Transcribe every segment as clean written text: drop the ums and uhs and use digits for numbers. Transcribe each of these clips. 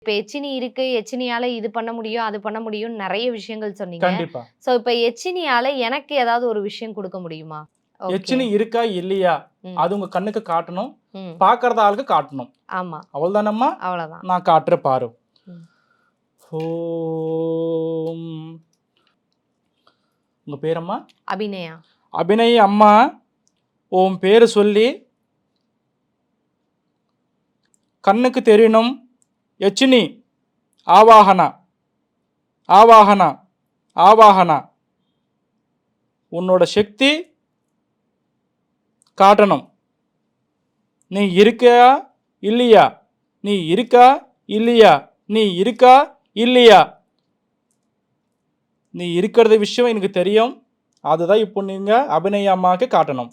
இப்ப எச்சினி இருக்கு. எச்சினியால இது பண்ண முடியும், அது பண்ண முடியும்னு நெறைய விஷயங்கள் சொன்னீங்க. கண்டிப்பா. ஸோ இப்ப எச்சினியால எனக்கு ஏதாவது ஒரு விஷயம் குடுக்க முடியுமா? ஓகே. எச்சினி இருக்கா, இல்லையா? ம். அது உங்க கண்ணுக்கு காட்டணும். ம். பார்க்கறத ஆளுக்கு காட்டணும். ஆமா. அவ்வளதானம்மா? அவ்வளதான். நான் காட்டுறேன் பாரு. ம். ஓம். உங்க பேரம்மா? அபிநயா. அபிநய் அம்மா, உன் பேரு சொல்லி கண்ணுக்கு தெரியணும். எச்சினி ஆவாகன, ஆவாகன, ஆவாகன. உன்னோட சக்தி காட்டணும். நீ இருக்கா இல்லையா? நீ இருக்கா இல்லையா? நீ இருக்கா இல்லையா? நீ இருக்கிறது விஷயம் எனக்கு தெரியும். அதுதான் இப்போ நீங்க அபிநய அம்மாவுக்கு காட்டணும்.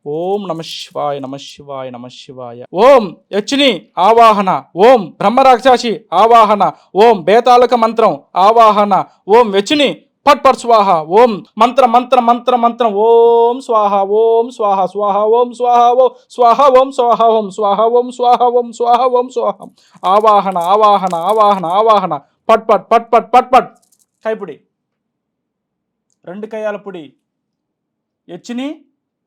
ஓம் நம சிவாய நம சிவாய நம சிவாய. ஓம் யட்சினி ஆவாகன. ஓம் பிரம்மராட்சாசி ஆவாகன. ஓம் பேதாளக மந்திரம் ஆவாகன. ஓம் யட்சினி பட் பட் ஸ்வாஹா. ஓம் மந்திர மந்திர மந்திர மந்திரம். ஓம் ஸ்வாஹா ஓம் ஸ்வாஹா ஸ்வாஹா ஓம் ஸ்வாஹா ஓம் ஸ்வாஹா ஓம் ஸ்வாஹா ஓம் ஸ்வாஹா ஓம் ஸ்வாஹா ஓம் ஸ்வாஹா ஓம் ஸ்வாஹா. ஆவாகன ஆவாகன ஆவாகன ஆவாகன. பட் பட் பட் பட் பட் பட். கைப்பிடி, ரெண்டு கையால பிடி. எச்சினி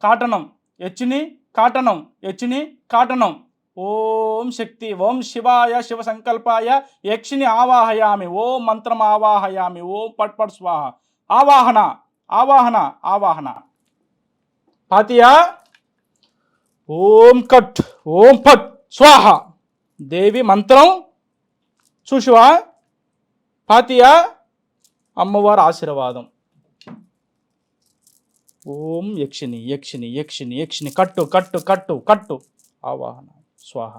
காட்டணும். எச்சினி காட்டணும். எச்சினி காட்டணும். ஓம் சக்தி ஓம் சிவாய சிவசங்கல்பாய யக்ஷினி ஆவாஹயாமி. ஓம் மந்திரம் ஆவாஹயாமி. ஓம் பட் பட் ஸ்வாஹா. ஆவாகனா ஆவாகனா ஆவாகனா. பாத்தியா? ஓம் கட் ஓம் பட் ஸ்வாஹா. தேவி மந்திரம் చూసావా? பாத்தியா? అమ్మవారి ఆశీర్వాదం. ఓం యక్షిని యక్షిని యక్షిని యక్షిని కట్టు కట్టు కట్టు కట్టు ఆవాహన స్వాహ.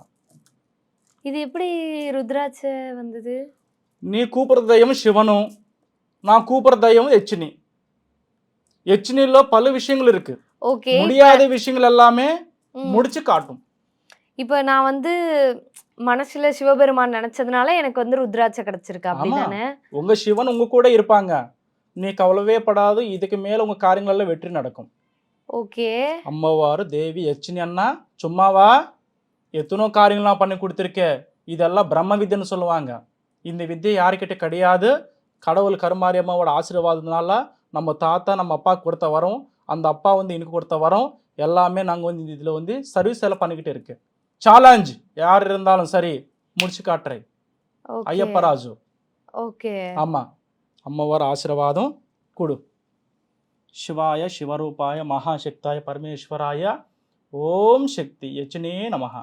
இது எப்படி ருத்ராட்ச வந்தது? நீ கூப்பிடுற தெய்வம் சிவனு, நான் கூப்பிடுற தெய்வம் எச்சினி. எச்சினில பல விஷயங்கள் இருக்கு. ஓகே. முடியாத விஷயங்கள் எல்லாமே முடிச்சு காட்டும். இப்ப நான் வந்து மனசுல சிவபெருமான் நினைச்சதுனால எனக்கு வந்து ருத்ராட்ச கிடைச்சிருக்கு அப்படிதானே? உங்க சிவன் உங்க கூட இருப்பாங்க. நீ கவலையே படாது. இதுக்கு மேல உங்க காரியங்கள் எல்லாம் வெற்றி நடக்கும். ஓகே. அம்மவாரு தேவி யட்சினி அண்ணா சும்மாவா? எத்தனோ காரியங்கள்லாம் பண்ணி கொடுத்துருக்கே. இதெல்லாம் பிரம்ம வித்தைன்னு சொல்லுவாங்க. இந்த வித்தை யாருக்கிட்ட கிடையாது. கடவுள் கருமாரி அம்மாவோட ஆசீர்வாதத்தினால நம்ம தாத்தா நம்ம அப்பா கொடுத்த வரோம். அந்த அப்பா வந்து எனக்கு கொடுத்த வரோம். எல்லாமே நாங்கள் வந்து இதில் வந்து சர்வீஸ் எல்லாம் பண்ணிக்கிட்டு இருக்கு. சேலஞ்ச் யார் இருந்தாலும் சரி முடிச்சு காட்டுறேன். ஐயப்பராஜு. ஓகே. ஆமாம், அம்மவார் ஆசீர்வாதம் கொடு. சிவாய சிவரூபாய மகாசக்தாய பரமேஸ்வராய ஓம் சக்தி யட்சினே நமஹ.